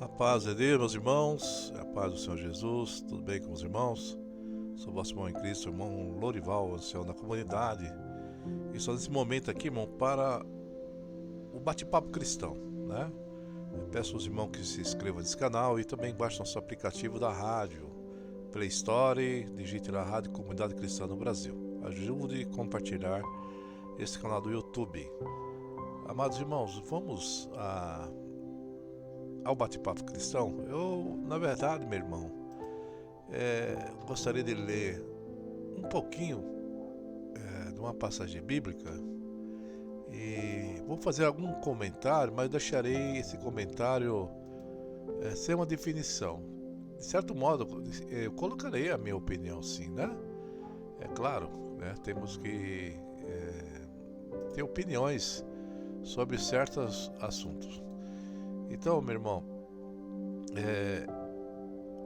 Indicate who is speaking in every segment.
Speaker 1: A paz de Deus, meus irmãos, a paz do Senhor Jesus, tudo bem com os irmãos? Sou vosso irmão em Cristo, irmão Lorival, ancião da comunidade. E só nesse momento aqui, irmão, para o bate-papo cristão, né? Eu peço aos irmãos que se inscrevam nesse canal e também baixem nosso aplicativo da rádio, Play Store, digite lá Rádio Comunidade Cristã no Brasil. Ajude a compartilhar esse canal do YouTube. Amados irmãos, vamos ao bate-papo cristão. Eu, na verdade, meu irmão, gostaria de ler um pouquinho de uma passagem bíblica e vou fazer algum comentário, mas deixarei esse comentário sem uma definição. De certo modo, eu colocarei a minha opinião, sim, né? É claro, né? Temos que ter opiniões sobre certos assuntos. Então, meu irmão,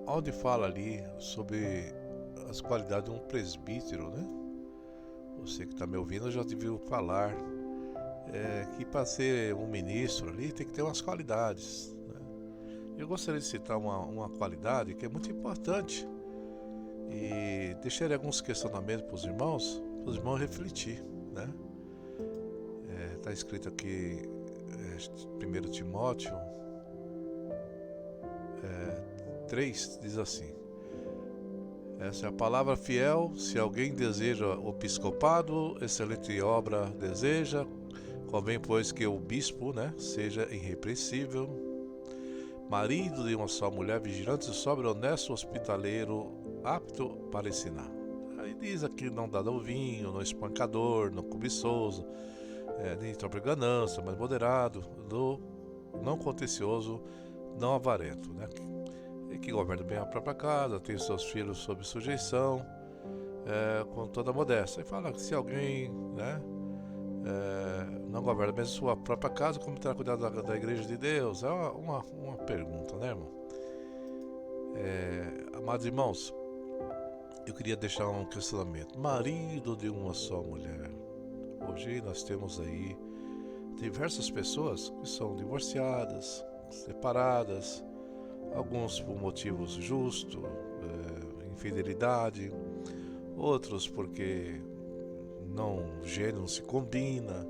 Speaker 1: onde fala ali sobre as qualidades de um presbítero, né? Você que está me ouvindo já te viu falar que para ser um ministro ali tem que ter umas qualidades, né? Eu gostaria de citar uma qualidade que é muito importante e deixarei alguns questionamentos para os irmãos refletir, né? Está escrito aqui 1 Timóteo 3, diz assim: essa é a palavra fiel. Se alguém deseja o episcopado, excelente obra deseja. Convém, pois, que o bispo, né, seja irrepreensível, marido de uma só mulher, vigilante, sóbrio, honesto, hospitaleiro, apto para ensinar. Aí diz aqui: não dado ao vinho, não espancador, não cobiçoso, nem própria ganância, mas moderado, não contencioso, não avarento, né? E que governa bem a própria casa, tem os seus filhos sob sujeição, com toda a modéstia. E fala que se alguém, né, não governa bem a sua própria casa, como terá cuidado da igreja de Deus? É uma pergunta, né, irmão? Amados irmãos, eu queria deixar um questionamento. Marido de uma só mulher. Hoje nós temos aí diversas pessoas que são divorciadas, separadas, alguns por motivos justos, infidelidade, outros porque o gênero não se combina,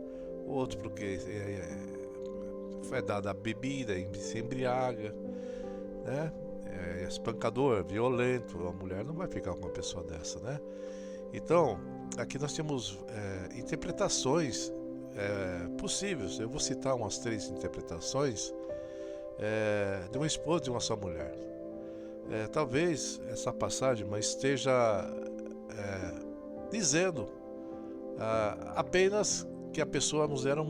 Speaker 1: outros porque é dada a bebida e se embriaga, né? É espancador, violento. A mulher não vai ficar com uma pessoa dessa, né? Então, aqui nós temos interpretações possíveis. Eu vou citar umas 3 interpretações de uma esposa de uma só mulher. Talvez essa passagem esteja dizendo apenas que a pessoa nos era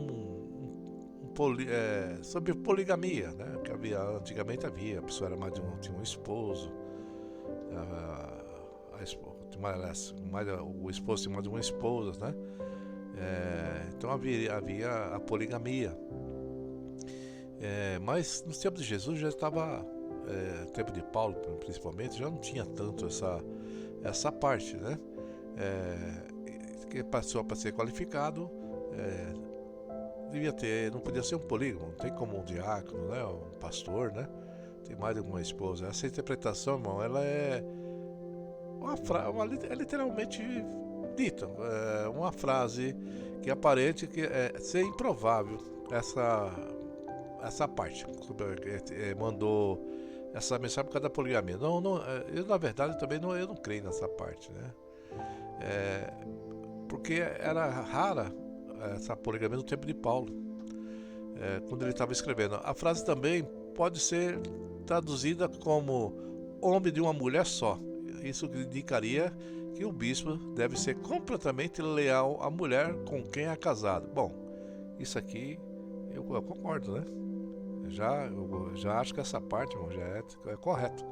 Speaker 1: sobre poligamia, né? Que antigamente a pessoa era tinha um esposo, o esposo tinha mais de uma esposa, né? Então havia a poligamia. Mas nos tempos de Jesus já estava, no tempo de Paulo principalmente, já não tinha tanto essa parte, né? Que passou para ser qualificado, não podia ser um polígamo, não tem como um diácono, né? Um pastor, né? Tem mais de uma esposa. Essa interpretação, irmão, ela é é literalmente dita, uma frase que aparente que ser improvável essa parte. Mandou essa mensagem por causa da poligamia. Eu na verdade também eu não creio nessa parte, né? Porque era rara essa poligamia no tempo de Paulo, quando ele estava escrevendo. A frase também pode ser traduzida como homem de uma mulher só. Isso indicaria que o bispo deve ser completamente leal à mulher com quem é casado. Bom, isso aqui eu concordo, né? Eu já acho que essa parte, irmão, já é correto.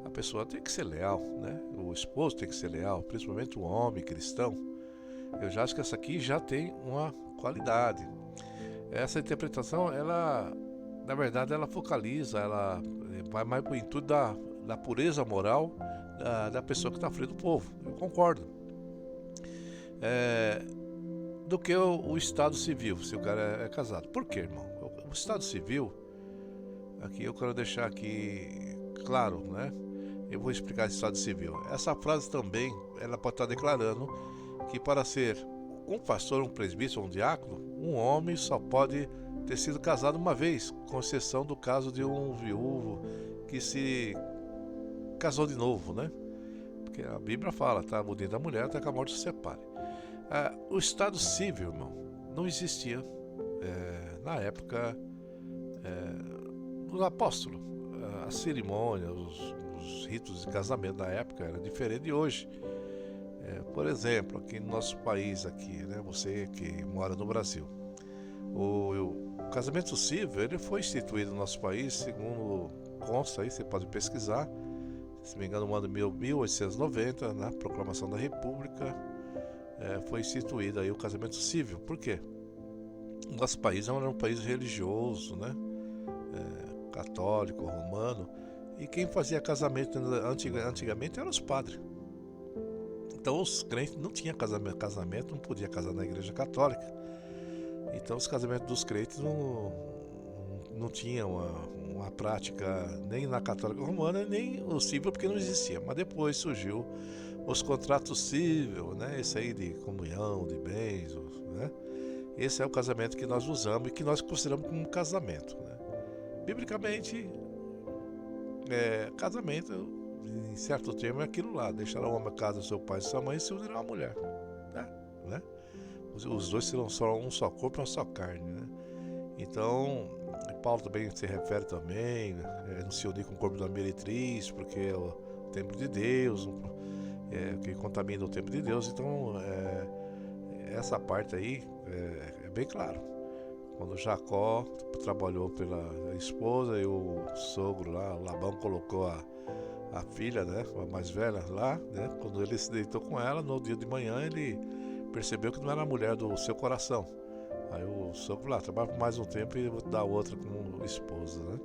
Speaker 1: A pessoa tem que ser leal, né? O esposo tem que ser leal, principalmente o homem cristão. Eu já acho que essa aqui já tem uma qualidade. Essa interpretação, ela, na verdade, ela focaliza, ela vai mais para o intuito da pureza moral da pessoa que está à frente do povo. Eu concordo. Do que o estado civil, se o cara é casado. Por quê, irmão? O estado civil, aqui eu quero deixar aqui claro, né? Eu vou explicar esse Estado Civil. Essa frase também, ela pode estar declarando que para ser um pastor, um presbítero, um diácono, um homem só pode ter sido casado uma vez, com exceção do caso de um viúvo que se casou de novo, né? Porque a Bíblia fala, tá? O dia da mulher até que a morte se separe. O Estado Civil, irmão, não existia na época dos apóstolos. A cerimônia, os ritos de casamento da época era diferente de hoje. Por exemplo, aqui no nosso país, aqui, né? Você que mora no Brasil, o casamento civil ele foi instituído no nosso país, segundo consta aí, você pode pesquisar, se não me engano, no ano de 1890, na Proclamação da República, foi instituído aí o casamento civil. Por quê? O nosso país era um país religioso, né? Católico, romano, e quem fazia casamento antigamente eram os padres. Então os crentes não tinham casamento, não podia casar na igreja católica. Então os casamentos dos crentes não tinham uma prática nem na católica romana, nem o civil, porque não existia. Mas depois surgiu os contratos cíveis, né? Esse aí de comunhão, de bens, né? Esse é o casamento que nós usamos e que nós consideramos como casamento, né? Biblicamente, casamento, em certo termo, é aquilo lá: deixará o homem a casa do seu pai e sua mãe e se unirá à mulher, né? Os dois serão só um só corpo, uma só carne, né? Então, Paulo também se refere também, não se unir com o corpo da meretriz, porque é o templo de Deus, que contamina o templo de Deus. Então, essa parte aí é bem claro. Quando Jacó trabalhou pela esposa e o sogro lá, Labão, colocou a filha, né, a mais velha lá, né, quando ele se deitou com ela, no dia de manhã ele percebeu que não era a mulher do seu coração. Aí o sogro falou: trabalha por mais um tempo e eu vou te dar outra como esposa, né?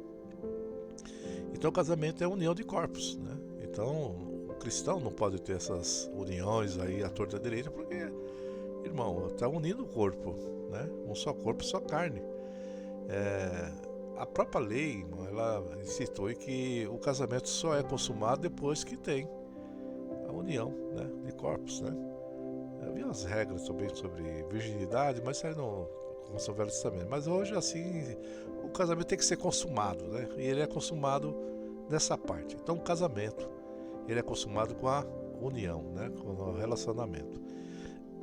Speaker 1: Então o casamento é a união de corpos, né? Então o cristão não pode ter essas uniões aí à torta direita, porque, irmão, está unindo o corpo, né? Um só corpo, só carne. A própria lei, irmão, ela institui que o casamento só é consumado depois que tem a união, né, de corpos, né? Havia as regras também sobre virginidade, mas isso aí não são Velho Testamento. Mas hoje, assim, o casamento tem que ser consumado, né? E ele é consumado nessa parte. Então o casamento, ele é consumado com a união, né? Com o relacionamento.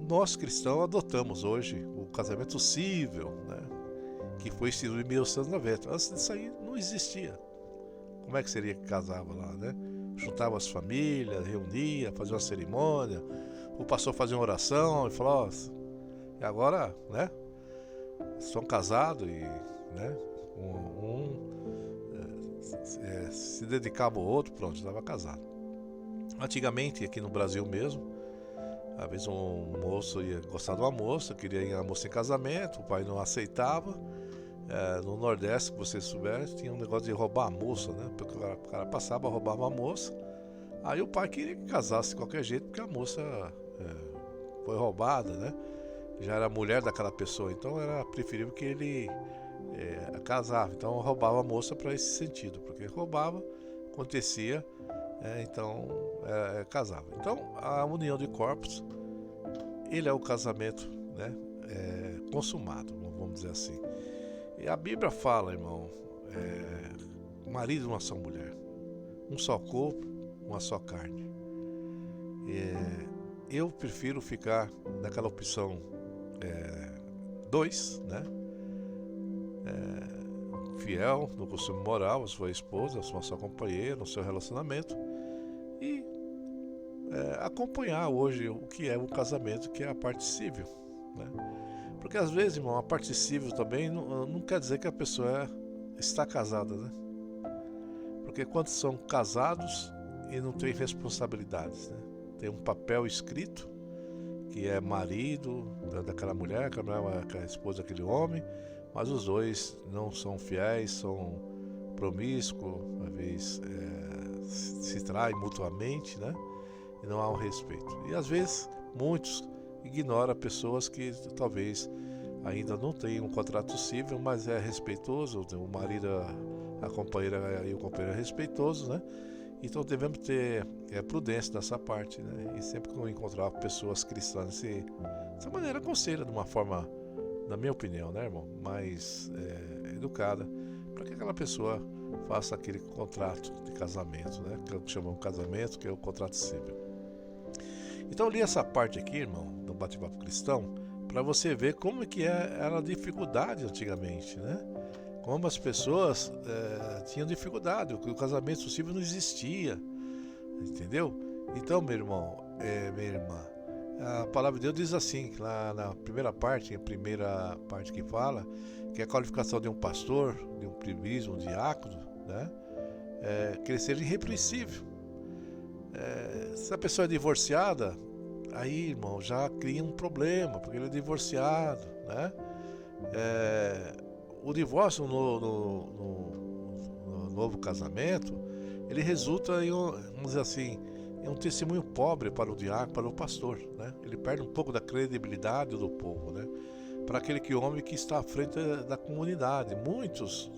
Speaker 1: Nós cristãos adotamos hoje o casamento civil, né? Que foi instituído em 1890. Antes disso aí não existia. Como é que seria que casava lá, né? Juntava as famílias, reunia, fazia uma cerimônia, o pastor fazia uma oração e falava: e agora, né? Estão casados e, né? Se dedicava ao outro, pronto, estava casado. Antigamente, aqui no Brasil mesmo, às vezes um moço ia gostar de uma moça, queria ir a moça em casamento, o pai não aceitava. No Nordeste, que vocês souberem, tinha um negócio de roubar a moça, né? Porque o cara passava, roubava a moça. Aí o pai queria que casasse de qualquer jeito, porque a moça foi roubada, né? Já era mulher daquela pessoa, então era preferível que ele casava. Então roubava a moça para esse sentido, porque roubava, acontecia, então casava. Então a união de corpos, ele é o casamento, né? Consumado, vamos dizer assim. E a Bíblia fala, irmão, marido uma só mulher, um só corpo, uma só carne. Eu prefiro ficar naquela opção 2, né? Fiel no costume moral, a sua esposa, a sua companheira, no seu relacionamento, e acompanhar hoje o que é o casamento, que é a parte civil, né? Porque às vezes, irmão, a parte civil também não quer dizer que a pessoa está casada, né? Porque quando são casados e não tem responsabilidades, né? Tem um papel escrito, que é marido daquela mulher, que é a esposa daquele homem, mas os dois não são fiéis, são promíscuos, às vezes se traem mutuamente, né? E não há um respeito. E às vezes muitos ignoram pessoas que talvez ainda não têm um contrato civil, mas é respeitoso. O marido a companheira e o companheiro respeitosos, né? Então devemos ter prudência nessa parte, né? E sempre que eu encontrar pessoas cristãs dessa maneira, aconselho de uma forma, na minha opinião, né, irmão, mais educada, para que aquela pessoa faça aquele contrato de casamento, né? Que chamamos casamento, que é o contrato civil. Então eu li essa parte aqui, irmão, do bate-papo cristão, para você ver como que era a dificuldade antigamente, né? Como as pessoas tinham dificuldade, o casamento civil não existia, entendeu? Então, meu irmão, minha irmã, a palavra de Deus diz assim, lá na primeira parte, que fala, que a qualificação de um pastor, de um presbítero, um diácono, né? Que ele seja irrepreensível. Se a pessoa é divorciada, aí, irmão, já cria um problema, porque ele é divorciado, né? O divórcio no novo casamento, ele resulta em, vamos dizer assim, em um testemunho pobre para o diácono, para o pastor, né? Ele perde um pouco da credibilidade do povo, né? Para aquele homem que está à frente da comunidade. Muitos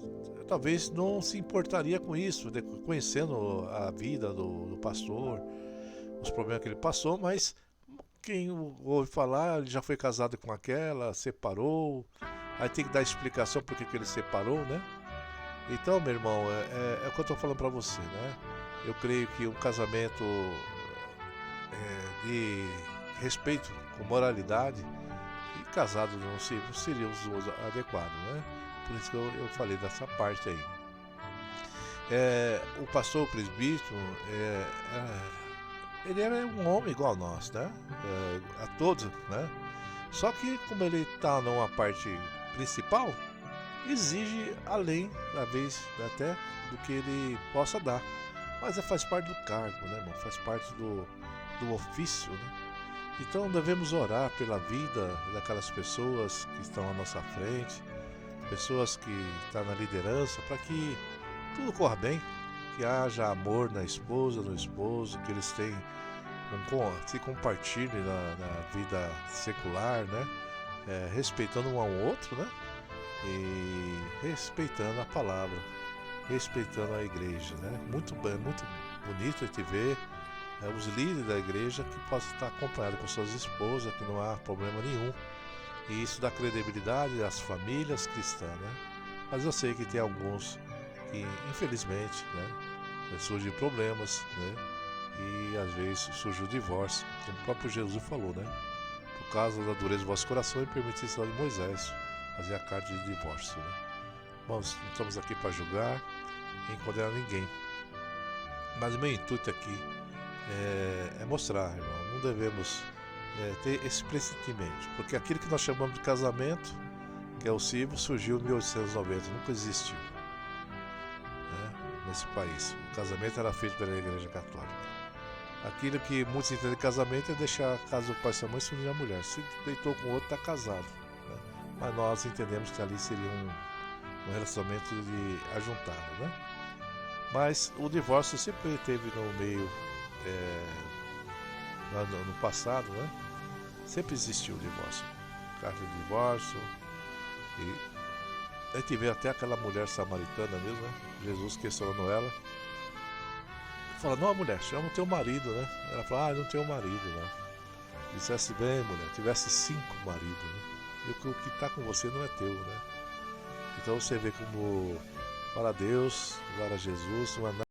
Speaker 1: talvez não se importaria com isso, conhecendo a vida do pastor, os problemas que ele passou, mas quem ouve falar, ele já foi casado com aquela, separou, aí tem que dar explicação por que ele separou, né? Então, meu irmão, é o que eu estou falando para você, né? Eu creio que um casamento de respeito, com moralidade, e casado não seria o adequado, né? Por isso que eu falei dessa parte aí. O pastor, o presbítero, ele era um homem igual a nós, né? A todos, né? Só que como ele está numa parte principal, exige além, da vez, até do que ele possa dar. Mas faz parte do cargo, né, irmão? Faz parte do ofício, né? Então devemos orar pela vida daquelas pessoas que estão à nossa frente, pessoas que estão na liderança, para que tudo corra bem, que haja amor na esposa, no esposo, que eles se compartilhem na vida secular, né? Respeitando um ao outro, né? E respeitando a palavra, respeitando a igreja, né? Muito bem, muito bonito a gente ver os líderes da igreja que possam estar acompanhados com suas esposas, que não há problema nenhum. E isso dá credibilidade às famílias cristãs, né? Mas eu sei que tem alguns que, infelizmente, né, surgem problemas, né? E às vezes surge o divórcio, como o próprio Jesus falou, né? Por causa da dureza do vosso coração e permitisse lá de Moisés fazer a carta de divórcio, né? Irmãos, não estamos aqui para julgar e condenar ninguém. Mas o meu intuito aqui é mostrar, irmão, não devemos ter esse pressentimento, porque aquilo que nós chamamos de casamento, que é o civil, surgiu em 1890, nunca existiu, né, nesse país. O casamento era feito pela Igreja Católica. Aquilo que muitos entendem de casamento é deixar a casa do pai e sua mãe e se unir à mulher. Se deitou com outro, está casado, né? Mas nós entendemos que ali seria um relacionamento de ajuntado, né? Mas o divórcio sempre teve no meio, no passado, né? Sempre existiu o divórcio, carta de divórcio, e a gente vê até aquela mulher samaritana mesmo, né? Jesus questionando ela, fala, não, mulher, chama o teu marido, né? Ela fala, não tenho marido, não. Dissesse bem, mulher, tivesse 5 maridos, né? E o que está com você não é teu, né? Então você vê como, para Deus, para Jesus, não é nada